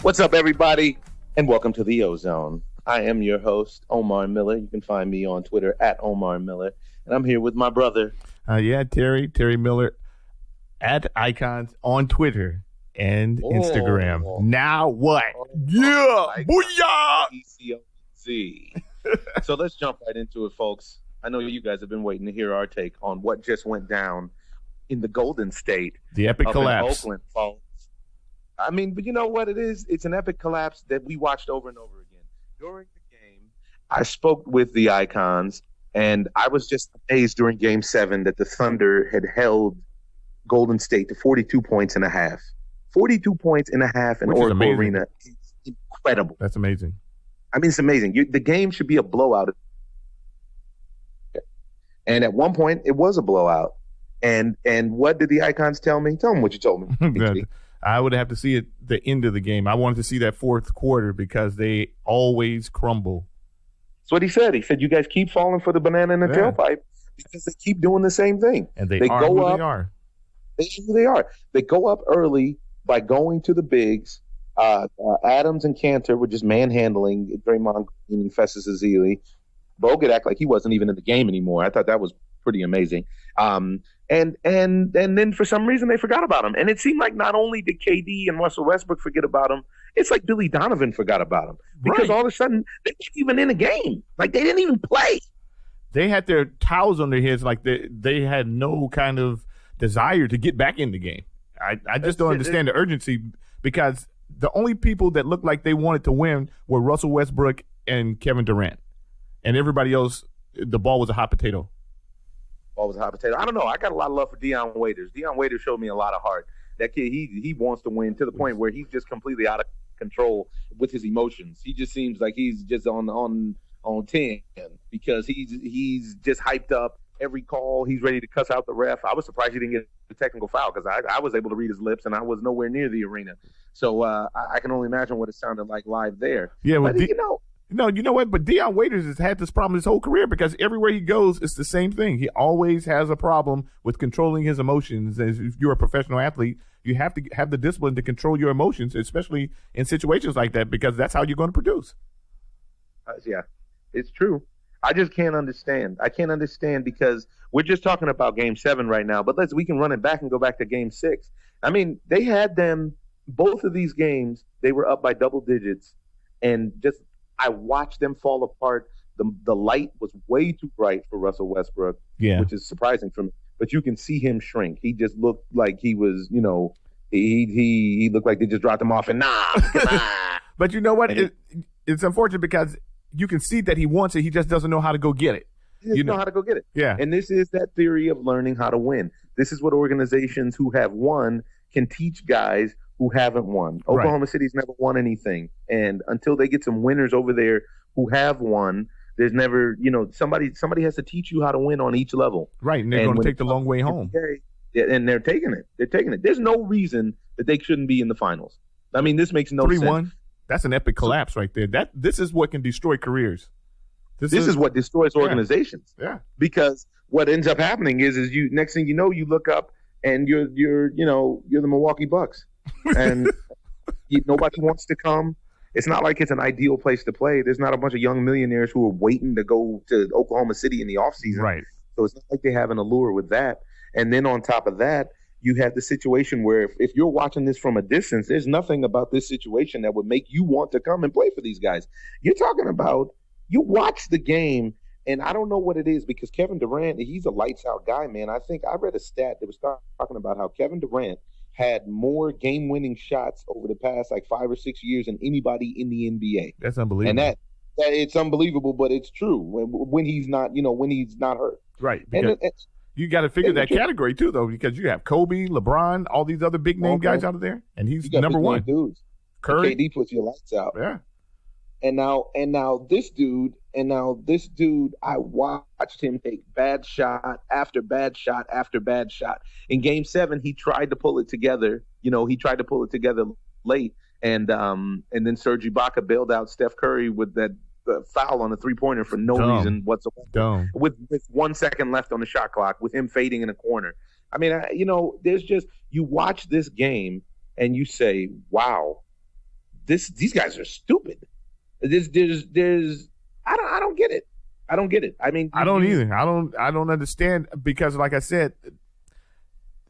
What's up, everybody, and welcome to the OZone. I am your host, Omar Miller. You can find me on Twitter at Omar Miller, and I'm here with my brother. Terry Miller at Icons on Twitter and Instagram. Now what? Booyah! ECOZ. So let's jump right into it, folks. I know you guys have been waiting to hear our take on what just went down in the Golden State. The epic up collapse. In Oakland, folks. I mean, but you know what it is? It's an epic collapse that we watched over and over again. During the game, I spoke with the Icons, and I was just amazed during Game 7 that the Thunder had held Golden State to 42 points and a half. 42 points and a half in Oracle Arena is incredible. That's amazing. I mean, it's amazing. The game should be a blowout. And at one point, it was a blowout. And what did the Icons tell me? Tell them what you told me. I would have to see it the end of the game. I wanted to see that fourth quarter because they always crumble. That's what he said. He said, you guys keep falling for the banana in the tailpipe because they keep doing the same thing. And they are who they are. They are. They go up early by going to the bigs. Adams and Cantor were just manhandling Draymond Green and Festus Ezeli. Bogut act like he wasn't even in the game anymore. I thought that was pretty amazing. And then for some reason they forgot about him. And it seemed like not only did KD and Russell Westbrook forget about him, it's like Billy Donovan forgot about him. Because all of a sudden they weren't even in a game. Like they didn't even play. They had their towels on their heads like they had no kind of desire to get back in the game. I just don't understand the urgency because the only people that looked like they wanted to win were Russell Westbrook and Kevin Durant. And everybody else, the ball was a hot potato. Was a hot potato. I don't know. I got a lot of love for Deion Waiters. Deion Waiters showed me a lot of heart. That kid, he wants to win to the point where he's just completely out of control with his emotions. He just seems like he's just on 10 because he's just hyped up. Every call, he's ready to cuss out the ref. I was surprised he didn't get a technical foul because I was able to read his lips and I was nowhere near the arena. So I can only imagine what it sounded like live there. Yeah, well, but, No, you know what? But Deion Waiters has had this problem his whole career because everywhere he goes, it's the same thing. He always has a problem with controlling his emotions. As if you're a professional athlete, you have to have the discipline to control your emotions, especially in situations like that, because that's how you're going to produce. Yeah, it's true. I just can't understand. I can't understand because we're just talking about Game 7 right now, but we can run it back and go back to Game 6. I mean, they had them, both of these games, they were up by double digits, and just I watched them fall apart. The light was way too bright for Russell Westbrook, which is surprising for me. But you can see him shrink. He just looked like he was, he looked like they just dropped him off and come on. But you know what? It's unfortunate because you can see that he wants it. He just doesn't know how to go get it. He doesn't know how to go get it. Yeah. And this is that theory of learning how to win. This is what organizations who have won can teach guys who haven't won. Oklahoma City's never won anything. And until they get some winners over there who have won, there's never, somebody has to teach you how to win on each level. Right. And they're going to take the long way home. And they're taking it. They're taking it. There's no reason that they shouldn't be in the finals. I mean, this makes no sense. 3-1. That's an epic collapse right there. This is what can destroy careers. This is what destroys organizations. Yeah. Because what ends up happening is you next thing you know, you look up and you're the Milwaukee Bucks. And nobody wants to come. It's not like it's an ideal place to play. There's not a bunch of young millionaires who are waiting to go to Oklahoma City in the offseason. Right. So it's not like they have an allure with that. And then on top of that, you have the situation where if you're watching this from a distance, there's nothing about this situation that would make you want to come and play for these guys. You're talking about you watch the game, and I don't know what it is because Kevin Durant, he's a lights-out guy, man. I think I read a stat that was talking about how Kevin Durant had more game-winning shots over the past 5 or 6 years than anybody in the NBA. That's unbelievable. And that it's unbelievable, but it's true when he's not, when he's not hurt. Right. You got to figure that category too, though, because you have Kobe, LeBron, all these other big name guys out there, and he's number one. Dudes. Curry, KD puts your lights out. Yeah. And now this dude, I watched him take bad shot after bad shot after bad shot. In Game 7, he tried to pull it together. He tried to pull it together late, and then Serge Ibaka bailed out Steph Curry with that foul on a three-pointer for no reason whatsoever. With 1 second left on the shot clock, with him fading in a corner. I mean, there's just you watch this game and you say, wow. these guys are stupid. There's I don't get it. I don't get it. I mean, I don't either. I don't understand because, like I said,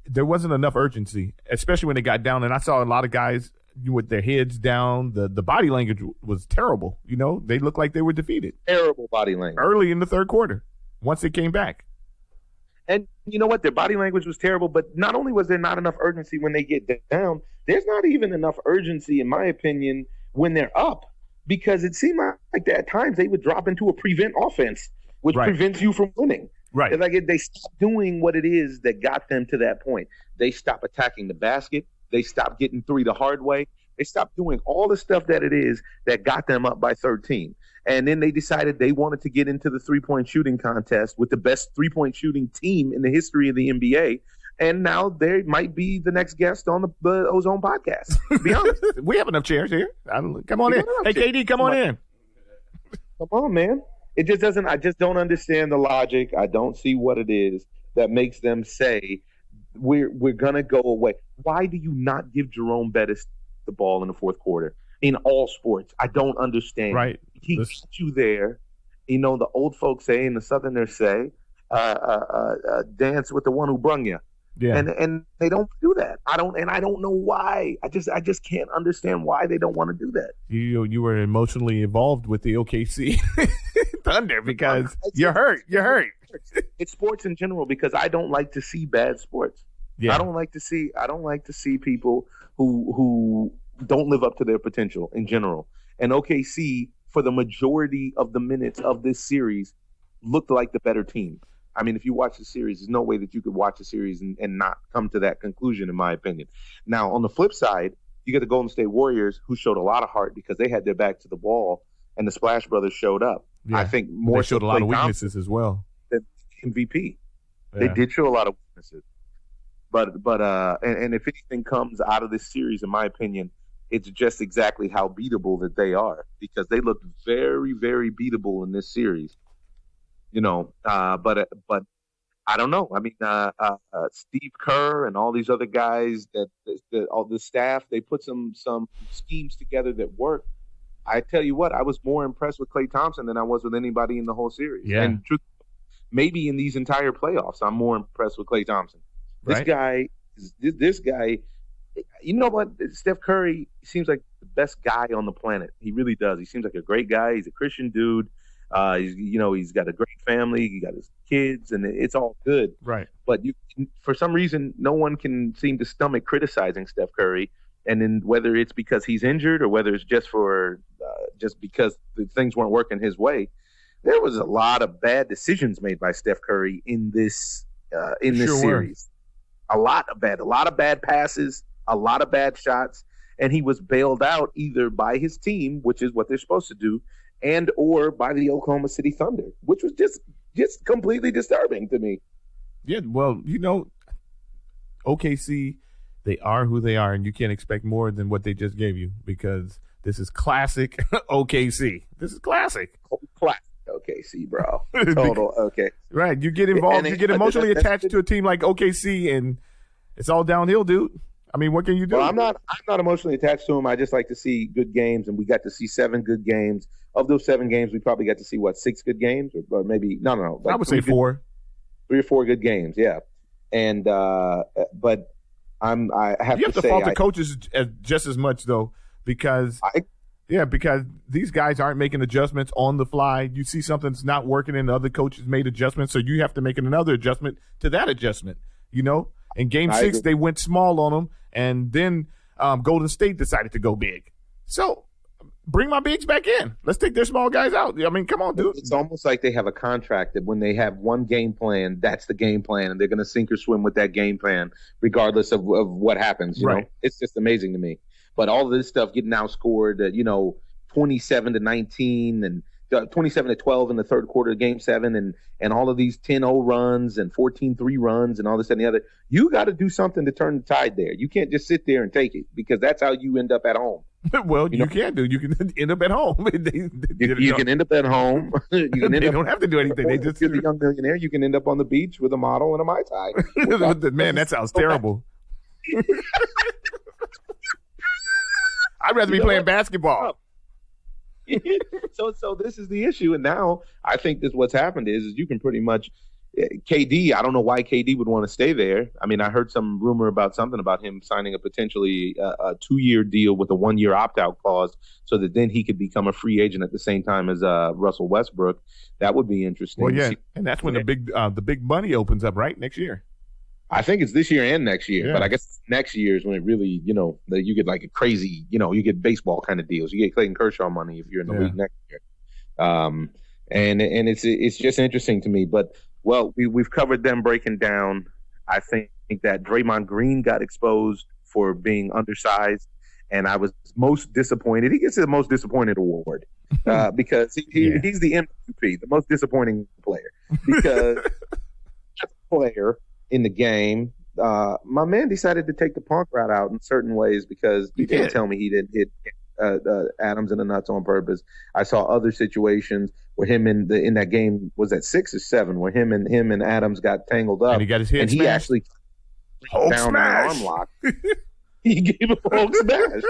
there wasn't enough urgency, especially when they got down. And I saw a lot of guys with their heads down. The body language was terrible. You know, they looked like they were defeated. Terrible body language. Early in the third quarter, once they came back. And you know what? Their body language was terrible, but not only was there not enough urgency when they get down, there's not even enough urgency, in my opinion, when they're up, because it seemed like that at times they would drop into a prevent offense, which prevents you from winning. Right. It's like they stop doing what it is that got them to that point. They stop attacking the basket. They stop getting three the hard way. They stopped doing all the stuff that it is that got them up by 13. And then they decided they wanted to get into the three-point shooting contest with the best three-point shooting team in the history of the NBA. And now they might be the next guest on the OZone podcast, to be honest. We have enough chairs here. Come on in. Hey, KD, come on in. Come on, man. It just doesn't – I just don't understand the logic. I don't see what it is that makes them say we're going to go away. Why do you not give Jerome Bettis the ball in the fourth quarter? In all sports, I don't understand. Right. He keeps you there. You know, the old folks say, and the Southerners say, dance with the one who brung you. Yeah. And they don't do that. I don't know why. I just can't understand why they don't want to do that. You were emotionally involved with the OKC Thunder because you're hurt. You're hurt. It's sports in general because I don't like to see bad sports. Yeah. I don't like to see people who don't live up to their potential in general. And OKC, for the majority of the minutes of this series, looked like the better team. I mean, if you watch the series, there's no way that you could watch a series and not come to that conclusion, in my opinion. Now, on the flip side, you get the Golden State Warriors, who showed a lot of heart because they had their back to the ball, and the Splash Brothers showed up. Yeah. I think more they showed a lot of weaknesses as well. Than MVP. Yeah. They did show a lot of weaknesses. But if anything comes out of this series, in my opinion, it's just exactly how beatable that they are, because they looked very, very beatable in this series. You know, but I don't know. I mean, Steve Kerr and all these other guys that all the staff, they put some schemes together that work. I tell you what, I was more impressed with Klay Thompson than I was with anybody in the whole series. Yeah. And maybe in these entire playoffs, I'm more impressed with Klay Thompson. This guy, you know what? Steph Curry seems like the best guy on the planet. He really does. He seems like a great guy. He's a Christian dude. He's got a great family. He got his kids, and it's all good. Right. But for some reason, no one can seem to stomach criticizing Steph Curry. And then whether it's because he's injured or whether it's just because things weren't working his way, there was a lot of bad decisions made by Steph Curry in this series. A lot of bad passes, a lot of bad shots, and he was bailed out either by his team, which is what they're supposed to do, and or by the Oklahoma City Thunder, which was just completely disturbing to me. Yeah, well, you know, OKC, they are who they are, and you can't expect more than what they just gave you, because this is classic OKC. This is classic. Classic OKC, bro. Total okay. Right, you get involved, you get emotionally attached to a team like OKC, and it's all downhill, dude. I mean, what can you do? Well, I'm not emotionally attached to him. I just like to see good games, and we got to see 7 good games. Of those 7 games, we probably got to see 6 good games, or maybe no. Like I would say 4. 3 or 4 good games, yeah. And but I have to say fault the coaches just as much though, because these guys aren't making adjustments on the fly. You see something's not working, and the other coaches made adjustments, so you have to make another adjustment to that adjustment. You know. In Game 6, they went small on them, and then Golden State decided to go big. So bring my bigs back in. Let's take their small guys out. I mean, come on, dude. It's almost like they have a contract that when they have one game plan, that's the game plan, and they're going to sink or swim with that game plan regardless of what happens. You know? It's just amazing to me. But all of this stuff getting outscored, 27-19 and 27-12 in the third quarter of Game 7, and all of these 10-0 runs and 14-3 runs and all this and the other. You got to do something to turn the tide there. You can't just sit there and take it, because that's how you end up at home. Well, you can do. You can end up at home. You can end up at home. They don't have to do anything. They just you're the young millionaire. You can end up on the beach with a model and a Mai Tai. Man, that sounds terrible. I'd rather be playing basketball. So this is the issue, and now I think this what's happened is you can pretty much KD. I don't know why KD would want to stay there. I mean, I heard some rumor about something about him signing a potentially a 2-year deal with a 1-year opt-out clause, so that then he could become a free agent at the same time as Russell Westbrook. That would be interesting. Well, yeah, and that's when the big money opens up, right, next year. I think it's this year and next year, but I guess next year is when it really, you get like a crazy, you get baseball kind of deals. You get Clayton Kershaw money if you're in the league next year. And it's just interesting to me. But, well, we've covered them breaking down. I think that Draymond Green got exposed for being undersized, and I was most disappointed. He gets the most disappointed award because he's the MVP, the most disappointing player, because player in the game, my man decided to take the punk route out in certain ways, because you can't tell me he didn't hit Adams in the nuts on purpose. I saw other situations where him in that game, was that 6 or 7, where him and Adams got tangled up, and he got his head and smashed. He actually Hulk down smash. an arm lock. He gave a Hulk smash,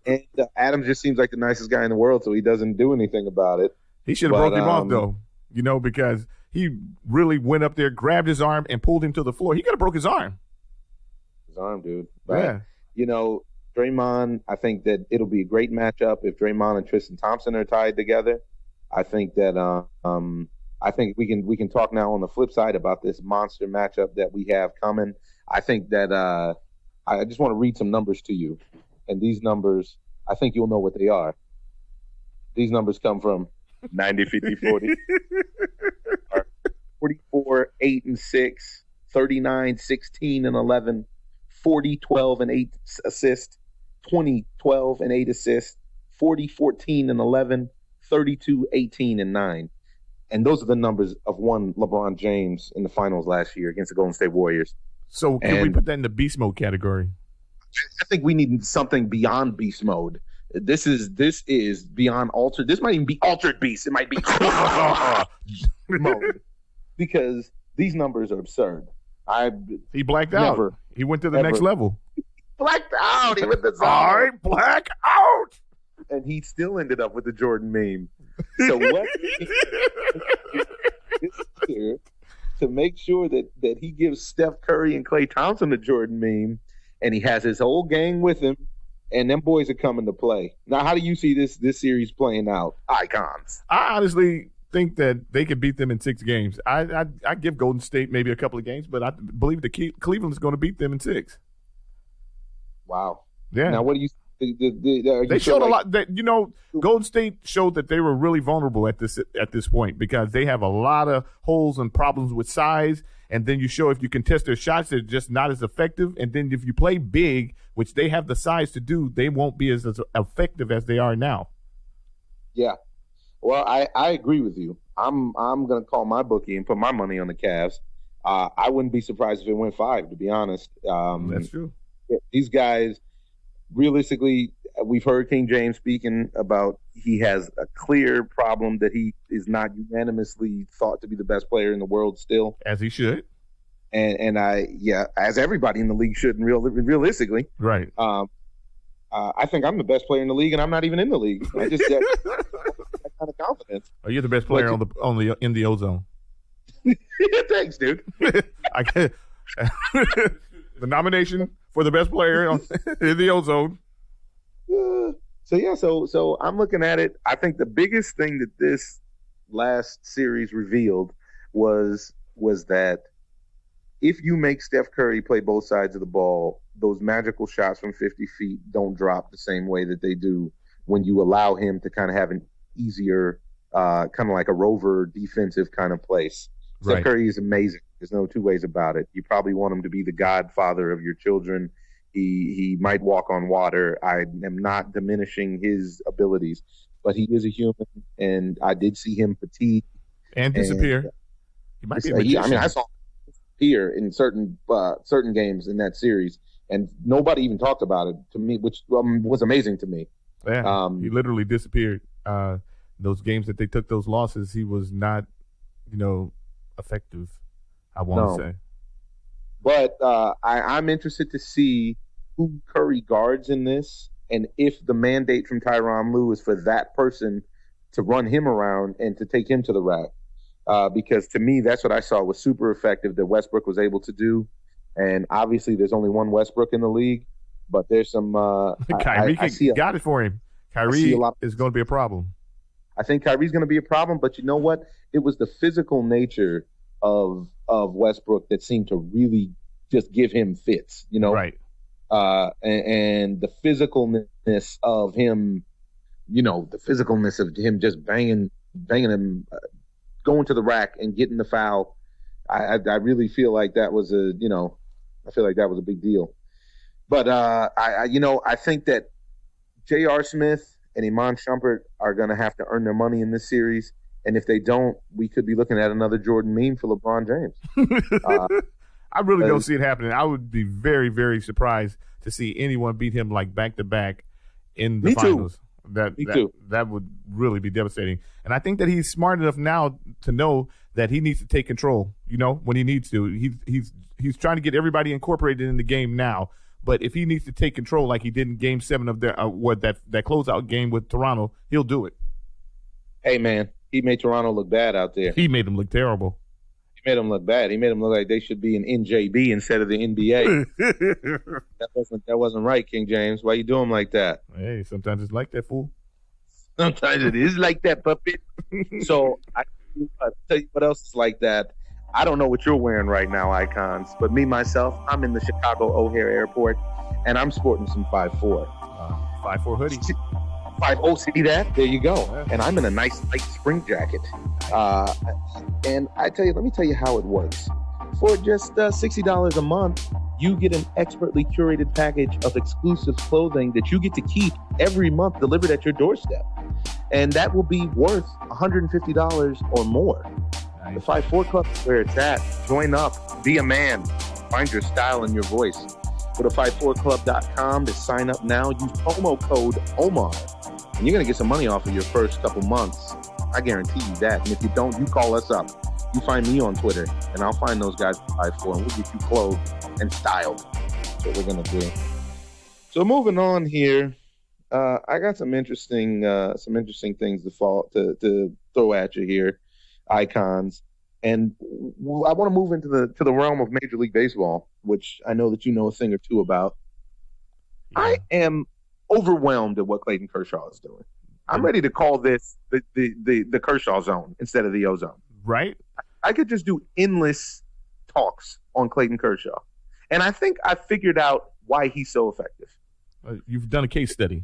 and Adams just seems like the nicest guy in the world, so he doesn't do anything about it. He should have broke him off though, because he really went up there, grabbed his arm, and pulled him to the floor. He could have broke his arm. His arm, dude. But, Draymond, I think that it'll be a great matchup if Draymond and Tristan Thompson are tied together. I think that I think we can talk now on the flip side about this monster matchup that we have coming. I think that I just want to read some numbers to you, and these numbers, I think you'll know what they are. These numbers come from 90, 50, 40. 44, 8 and 6, 39, 16 and 11, 40, 12 and 8 assists, 20, 12 and 8 assists, 40, 14 and 11, 32, 18 and 9. And those are the numbers of one LeBron James in the finals last year against the Golden State Warriors. So can we put that in the beast mode category? I think we need something beyond beast mode. This is beyond altered. This might even be altered beast. It might be mode, because these numbers are absurd. He blacked out. He went to the next level. Blacked out. He went to I black out. And he still ended up with the Jordan meme. So what this year to make sure that he gives Steph Curry and Klay Thompson the Jordan meme, and he has his whole gang with him, and them boys are coming to play. Now, how do you see this series playing out? Icons. I honestly think that they could beat them in 6 games. I give Golden State maybe a couple of games, but I believe that Cleveland's going to beat them in 6. Wow. Yeah. Now, what do you? They showed a lot. That Golden State showed that they were really vulnerable at this point, because they have a lot of holes and problems with size. And then you show if you contest their shots, they're just not as effective. And then if you play big, which they have the size to do, they won't be as effective as they are now. Yeah. Well, I agree with you. I'm going to call my bookie and put my money on the Cavs. I wouldn't be surprised if it went 5, to be honest. That's true. These guys, realistically, we've heard King James speaking about he has a clear problem that he is not unanimously thought to be the best player in the world still. As he should. And as everybody in the league should, realistically. Right. I think I'm the best player in the league, and I'm not even in the league. I just that kind of confidence. Oh, you're the best player in the OZone. Thanks, dude. I get the nomination for the best player in the OZone. So I'm looking at it. I think the biggest thing that this last series revealed was that if you make Steph Curry play both sides of the ball, those magical shots from 50 feet don't drop the same way that they do when you allow him to kind of have an easier, kind of like a rover defensive kind of place. Right. Steph Curry is amazing. There's no two ways about it. You probably want him to be the godfather of your children. He might walk on water. I am not diminishing his abilities, but he is a human, and I did see him fatigue and disappear. He might be a magician. I saw him disappear in certain games in that series, and nobody even talked about it to me, which was amazing to me. Yeah, he literally disappeared. Those games that they took those losses, he was not, effective, I want to say. But I'm interested to see who Curry guards in this, and if the mandate from Tyronn Lue is for that person to run him around and to take him to the rack. Because to me, that's what I saw was super effective that Westbrook was able to do. And obviously, there's only one Westbrook in the league, but there's some. Kyrie got it for him. Kyrie is going to be a problem. I think Kyrie's going to be a problem, but you know what? It was the physical nature of Westbrook that seemed to really just give him fits, you know? Right. And the physicalness of him, you know, the physicalness of him just banging him, going to the rack and getting the foul. I really feel like that was a big deal. But I think that J.R. Smith and Iman Shumpert are going to have to earn their money in this series. And if they don't, we could be looking at another Jordan meme for LeBron James. I really don't see it happening. I would be very, very surprised to see anyone beat him like back-to-back in the finals. Me too. That would really be devastating. And I think that he's smart enough now to know that he needs to take control, you know, when he needs to. He's trying to get everybody incorporated in the game now. But if he needs to take control like he did in Game 7 of that closeout game with Toronto, he'll do it. Hey, man, he made Toronto look bad out there. He made them look terrible. He made them look bad. He made them look like they should be in NJB instead of the NBA. That wasn't right, King James. Why you do him like that? Hey, sometimes it's like that, fool. Sometimes it is like that, puppet. So I tell you what else is like that. I don't know what you're wearing right now, Icons, but me, myself, I'm in the Chicago O'Hare Airport, and I'm sporting some 5'4". 5'4" hoodie. 5'0", see that? There you go. And I'm in a nice light spring jacket. And let me tell you how it works. For just $60 a month, you get an expertly curated package of exclusive clothing that you get to keep every month delivered at your doorstep. And that will be worth $150 or more. Nice. The 5'4" Club is where it's at. Join up. Be a man. Find your style and your voice. Go to 54club.com to sign up now. Use promo code OMAR. And you're going to get some money off of your first couple months. I guarantee you that. And if you don't, you call us up. You find me on Twitter, and I'll find those guys at 5'4", and we'll get you clothed and styled. That's what we're going to do. So moving on here, I got some interesting things to throw at you here, Icons. And I want to move into the realm of Major League Baseball, which I know that you know a thing or two about. Yeah. I am overwhelmed at what Clayton Kershaw is doing. I'm ready to call this the Kershaw zone instead of the ozone. Right? I could just do endless talks on Clayton Kershaw. And I think I figured out why he's so effective. You've done a case study.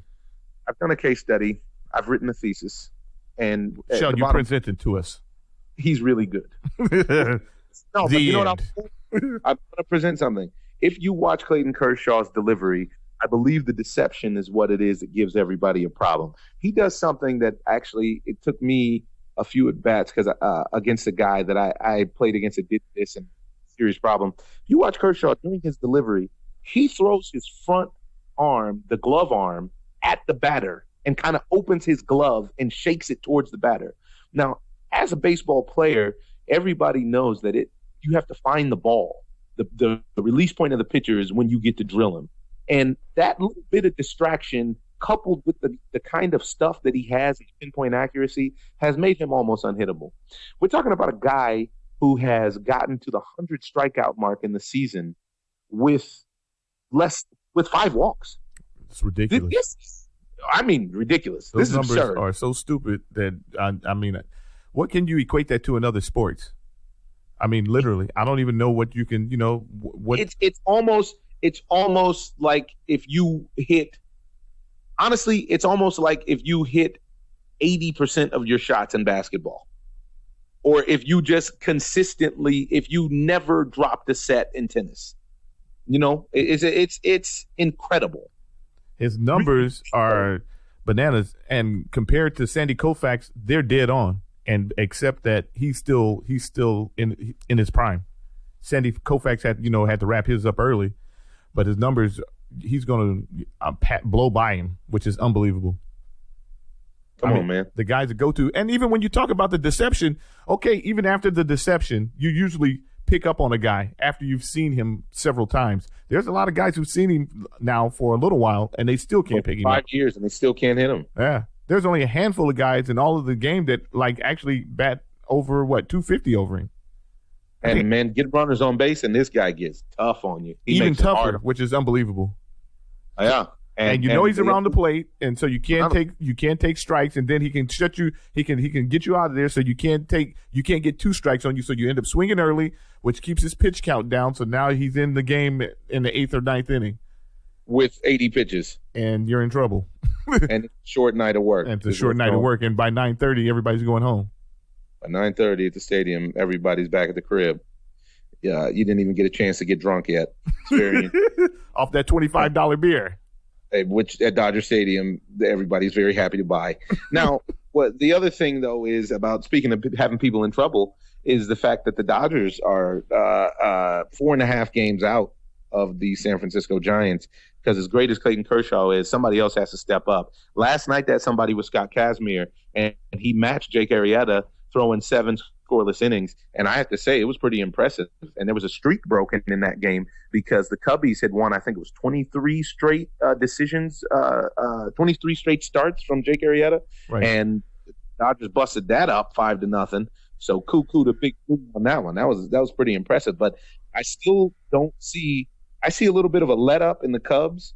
I've done a case study. I've written a thesis. And Sean, you presented to us. He's really good. No, but you know what I'm going to present something. If you watch Clayton Kershaw's delivery, I believe the deception is what it is that gives everybody a problem. He does something that actually, it took me a few at-bats because against a guy that I played against that did this and serious problem. You watch Kershaw during his delivery, he throws his front arm, the glove arm, at the batter and kind of opens his glove and shakes it towards the batter. Now, as a baseball player, everybody knows that you have to find the ball. The release point of the pitcher is when you get to drill him. And that little bit of distraction, coupled with the kind of stuff that he has, his pinpoint accuracy, has made him almost unhittable. We're talking about a guy who has gotten to the 100 strikeout mark in the season with 5 walks. It's ridiculous. Ridiculous. Those this numbers is absurd. Are so stupid that what can you equate that to in other sports? I mean, literally, I don't even know what you can. What it's almost like if you hit. Honestly, it's almost like if you hit 80% of your shots in basketball, or if you just if you never dropped a set in tennis. It's incredible. His numbers are bananas, and compared to Sandy Koufax, they're dead on. And except that he's still in his prime. Sandy Koufax had to wrap his up early, but his numbers, he's going to blow by him, which is unbelievable. Come on, man. The guy's a go-to. And even when you talk about the deception, okay, even after the deception, you usually pick up on a guy after you've seen him several times. There's a lot of guys who've seen him now for a little while, and they still can't pick him up. 5 years, and they still can't hit him. Yeah. There's only a handful of guys in all of the game that, like, actually bat over, 250 over him. And, man, get runners on base, and this guy gets tough on you. Even tougher, which is unbelievable. Yeah. And he's around the plate, and so you can't take strikes, and then he can shut you. He can get you out of there, so you can't get 2 strikes on you. So you end up swinging early, which keeps his pitch count down. So now he's in the game in the 8th or 9th inning with 80 pitches, and you're in trouble. And it's a short night of work. And it's a short night of work, and by 9:30, everybody's going home. By 9:30 at the stadium, everybody's back at the crib. Yeah, you didn't even get a chance to get drunk yet. It's very off that $25 beer. Which at Dodger Stadium, everybody's very happy to buy. Now, what the other thing, though, is about, speaking of having people in trouble, is the fact that the Dodgers are 4.5 games out of the San Francisco Giants, because as great as Clayton Kershaw is, somebody else has to step up. Last night, that somebody was Scott Kazmir, and he matched Jake Arrieta, throwing 7 scoreless innings, and I have to say it was pretty impressive. And there was a streak broken in that game because the Cubbies had won, I think it was 23 straight decisions, 23 straight starts from Jake Arrieta, right. And the Dodgers busted that up 5-0. So cuckoo to big on that one. That was pretty impressive. But I still don't see. I see a little bit of a let up in the Cubs,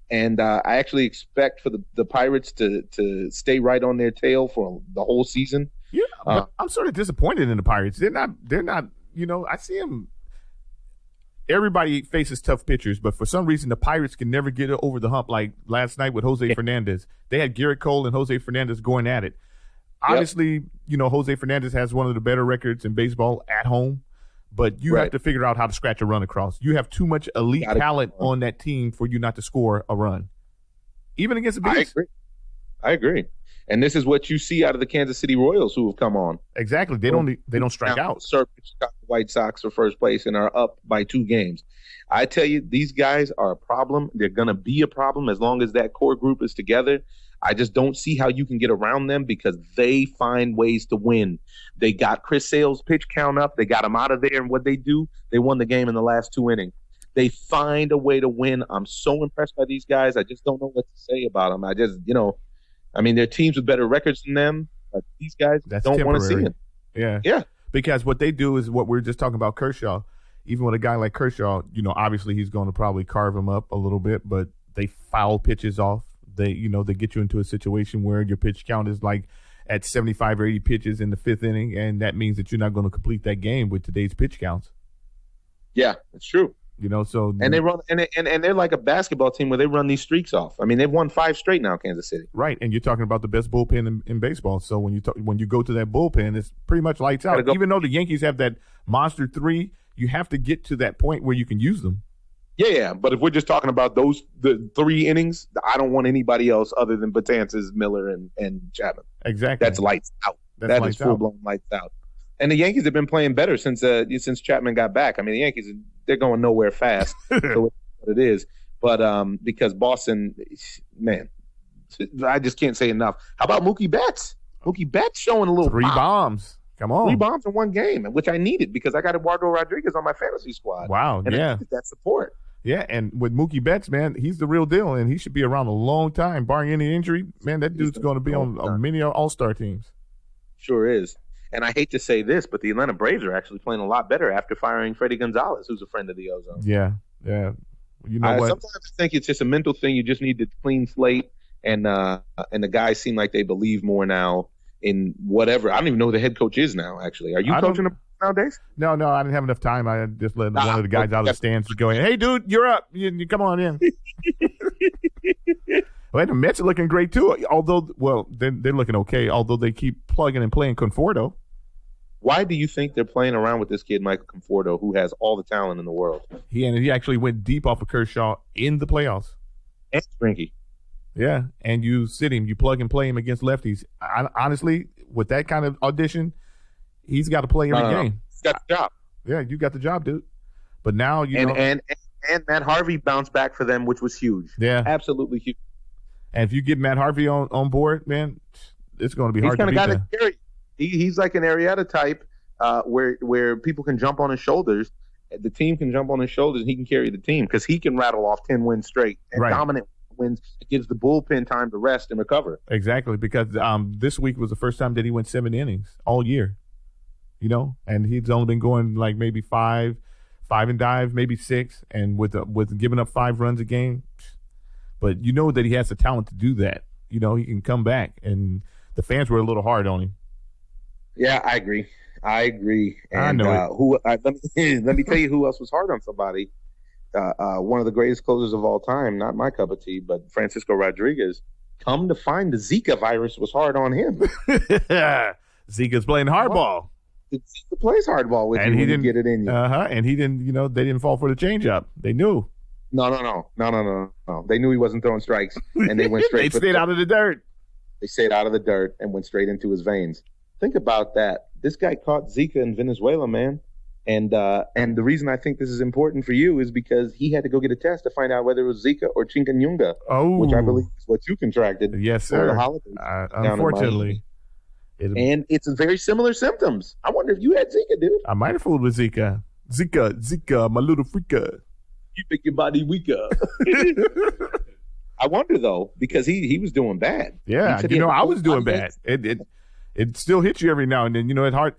and I actually expect for the Pirates to stay right on their tail for the whole season. Yeah, but I'm sort of disappointed in the Pirates. They're not, I see them. Everybody faces tough pitchers, but for some reason the Pirates can never get over the hump. Like last night with Jose Fernandez. They had Garrett Cole and Jose Fernandez going at it. Obviously, Jose Fernandez has one of the better records in baseball at home, but you have to figure out how to scratch a run across. You have too much elite talent on that team for you not to score a run. Even against the biggest. I agree. And this is what you see out of the Kansas City Royals, who have come on. Exactly. They don't strike out. Circus got the White Sox for first place and are up by 2 games. I tell you, these guys are a problem. They're going to be a problem as long as that core group is together. I just don't see how you can get around them because they find ways to win. They got Chris Sale's pitch count up. They got him out of there, and what they do, they won the game in the last 2 innings. They find a way to win. I'm so impressed by these guys. I just don't know what to say about them. There are teams with better records than them, but these guys don't want to see them. Yeah. Because what they do is what we were just talking about Kershaw. Even with a guy like Kershaw, obviously he's going to probably carve him up a little bit, but they foul pitches off. They get you into a situation where your pitch count is like at 75 or 80 pitches in the 5th inning, and that means that you're not going to complete that game with today's pitch counts. Yeah, it's true. And they run and they're like a basketball team where they run these streaks off. I mean, they've won 5 straight now, Kansas City. Right, and you're talking about the best bullpen in baseball. So when you go to that bullpen, it's pretty much lights out. Even though the Yankees have that monster 3, you have to get to that point where you can use them. Yeah, but if we're just talking about the 3 innings, I don't want anybody else other than Betances, Miller, and Chapman. Exactly. That's lights out. That is full-blown lights out. And the Yankees have been playing better since Chapman got back. I mean, the Yankees, they're going nowhere fast. So what it is. But because Boston, man, I just can't say enough. How about Mookie Betts? Mookie Betts showing a little 3 bombs. Come on. 3 bombs in 1 game, which I needed because I got Eduardo Rodriguez on my fantasy squad. Wow, and I needed that support. Yeah, and with Mookie Betts, man, he's the real deal, and he should be around a long time, barring any injury. Man, that dude's going to be on many all-star teams. Sure is. And I hate to say this, but the Atlanta Braves are actually playing a lot better after firing Freddie Gonzalez, who's a friend of the Ozone. Yeah. You know what? Sometimes I think it's just a mental thing. You just need to clean slate, and the guys seem like they believe more now in whatever. I don't even know who the head coach is now, actually. Are you coaching them nowadays? No, I didn't have enough time. I just let one of the guys out of the stands to go in. Hey, dude, you're up. You come on in. Well, the Mets are looking great, too. Although, they're looking okay, although they keep plugging and playing Conforto. Why do you think they're playing around with this kid, Michael Conforto, who has all the talent in the world? He actually went deep off of Kershaw in the playoffs. And Sprinky. Yeah, and you sit him, you plug and play him against lefties. Honestly, with that kind of audition, he's got to play every game. He's got the job. Yeah, you got the job, dude. But now and Matt Harvey bounced back for them, which was huge. Yeah, absolutely huge. And if you get Matt Harvey on board, man, it's going to be hard to beat that. He's like an Arrieta type. where people can jump on his shoulders. The team can jump on his shoulders, and he can carry the team because he can rattle off 10 wins straight and dominant wins. It gives the bullpen time to rest and recover. Exactly, because this week was the first time that he went 7 innings all year. And he's only been going like maybe five and dive, maybe 6, and with giving up 5 runs a game. But that he has the talent to do that. He can come back, and the fans were a little hard on him. Yeah, I agree. And I know let me tell you who else was hard on somebody. One of the greatest closers of all time, not my cup of tea, but Francisco Rodriguez. Come to find the Zika virus was hard on him. Zika's playing hardball. Zika plays hardball with you when you get it in you. And he didn't, they didn't fall for the changeup. They knew. No. They knew he wasn't throwing strikes, and they went straight. They stayed out of the dirt. They stayed out of the dirt and went straight into his veins. Think about that. This guy caught Zika in Venezuela, man. And the reason I think this is important for you is because he had to go get a test to find out whether it was Zika or chikungunya, which I believe is what you contracted. Yes, sir. For the holidays unfortunately. And it's very similar symptoms. I wonder if you had Zika, dude. I might have fooled with Zika. Zika, my little freaka. You make your body weaker. I wonder, though, because he was doing bad. Yeah, I was doing bad. It still hits you every now and then.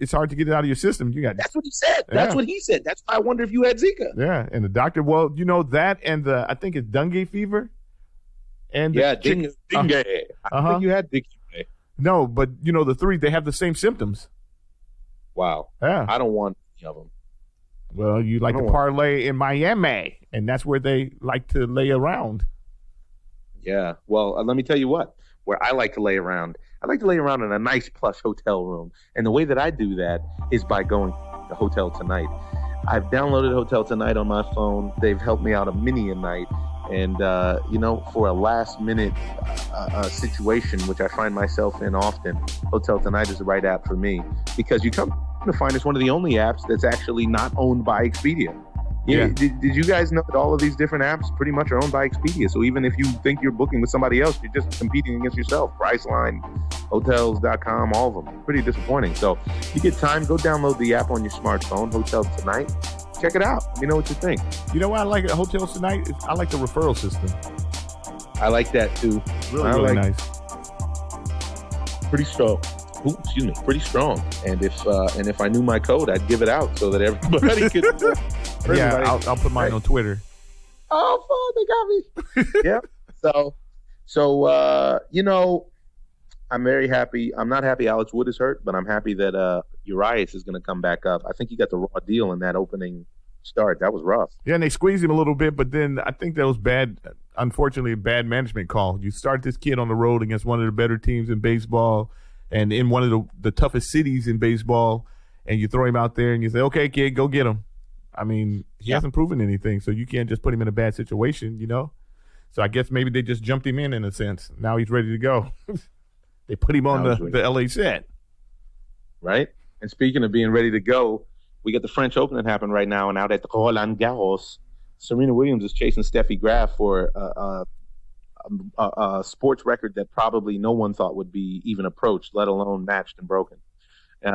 It's hard to get it out of your system. That's what he said. That's what he said. That's why I wonder if you had Zika. Yeah, and the doctor, that and I think it's dengue fever. And dengue. I think you had dengue. No, but the 3, they have the same symptoms. Wow. Yeah. I don't want any of them. Well, you like to parlay in Miami, and that's where they like to lay around. Yeah. Well, let me tell you where I like to lay around. I like to lay around in a nice plush hotel room. And the way that I do that is by going to Hotel Tonight. I've downloaded Hotel Tonight on my phone. They've helped me out many a night. And, for a last-minute situation, which I find myself in often, Hotel Tonight is the right app for me because you come to find it's one of the only apps that's actually not owned by Expedia. Yeah. Did you guys know that all of these different apps pretty much are owned by Expedia? So even if you think you're booking with somebody else, you're just competing against yourself. Priceline, Hotels.com, all of them. Pretty disappointing. So you get time, go download the app on your smartphone, Hotel Tonight. Check it out. Let me know what you think. You know what I like at Hotels Tonight? I like the referral system. I like that too. Really nice. Pretty strong. Ooh, excuse me. Pretty strong. And if I knew my code, I'd give it out so that everybody could. Yeah, I'll put mine on Twitter. Oh, they got me. Yeah. So I'm very happy. I'm not happy Alex Wood is hurt, but I'm happy that Urias is going to come back up. I think he got the raw deal in that opening start. That was rough. Yeah, and they squeezed him a little bit, but then I think that was bad. Unfortunately, a bad management call. You start this kid on the road against one of the better teams in baseball and in one of the toughest cities in baseball, and you throw him out there and you say, okay, kid, go get him. I mean, he hasn't proven anything, so you can't just put him in a bad situation, So I guess maybe they just jumped him in a sense. Now he's ready to go. They put him on the LA set. Right? And speaking of being ready to go, we got the French Open that happened right now, and out at Roland Garros, Serena Williams is chasing Steffi Graf for a sports record that probably no one thought would be even approached, let alone matched and broken.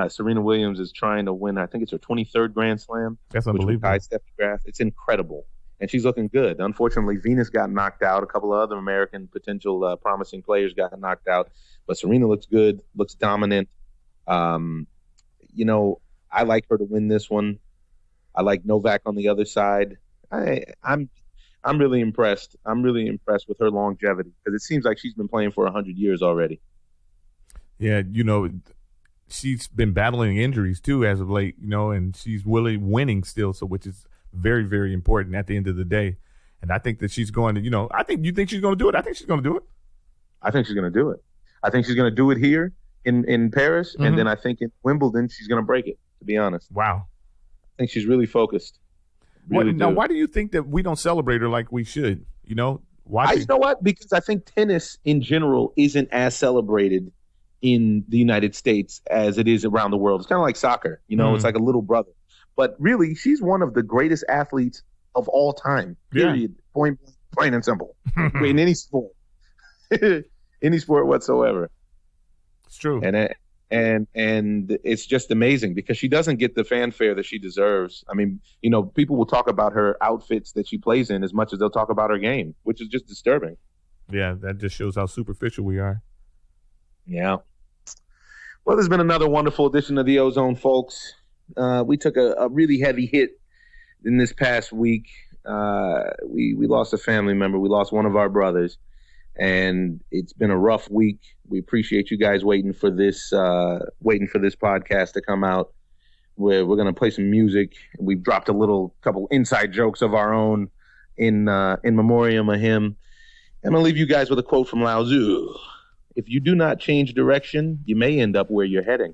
Serena Williams is trying to win, I think it's her 23rd Grand Slam. That's unbelievable. Which Steffi Graf. It's incredible. And she's looking good. Unfortunately, Venus got knocked out. A couple of other American potential promising players got knocked out. But Serena looks good, looks dominant. I like her to win this one. I like Novak on the other side. I'm really impressed. I'm really impressed with her longevity because it seems like she's been playing for 100 years already. Yeah, she's been battling injuries too as of late, and she's winning still, so which is very, very important at the end of the day. And I think that she's going to, you think she's going to do it? I think she's going to do it. I think she's going to do it. I think she's going to do it here in Paris, and then I think in Wimbledon she's going to break it, to be honest. Wow. I think she's really focused. Now, why do you think that we don't celebrate her like we should? You know what? Because I think tennis in general isn't as celebrated in the United States as it is around the world. It's kind of like soccer. It's like a little brother. But really, she's one of the greatest athletes of all time, period. Yeah. Point blank, plain and simple. In any sport. Any sport whatsoever. It's true. And And it's just amazing because she doesn't get the fanfare that she deserves. I mean, you know, people will talk about her outfits that she plays in as much as they'll talk about her game, which is just disturbing. Yeah, that just shows how superficial we are. Yeah. Well, there's been another wonderful edition of the Ozone, folks. We took a really heavy hit in this past week. We lost a family member. We lost one of our brothers. And it's been a rough week. We appreciate you guys waiting for this podcast to come out. We're going to play some music. We've dropped a couple inside jokes of our own in memoriam of him. I'm going to leave you guys with a quote from Lao Tzu. If you do not change direction, you may end up where you're heading.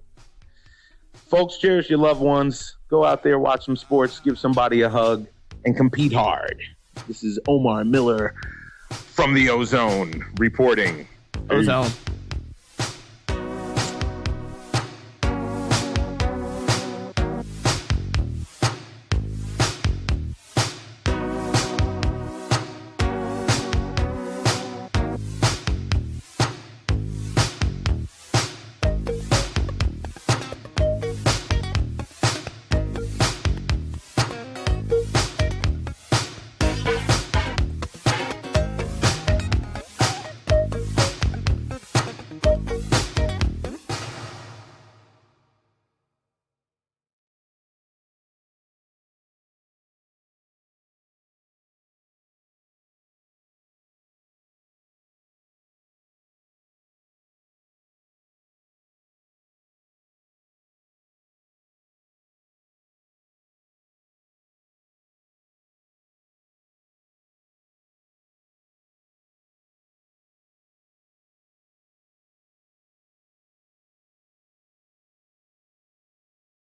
Folks, cherish your loved ones. Go out there, watch some sports, give somebody a hug, and compete hard. This is Omar Miller from the Ozone reporting. Ozone.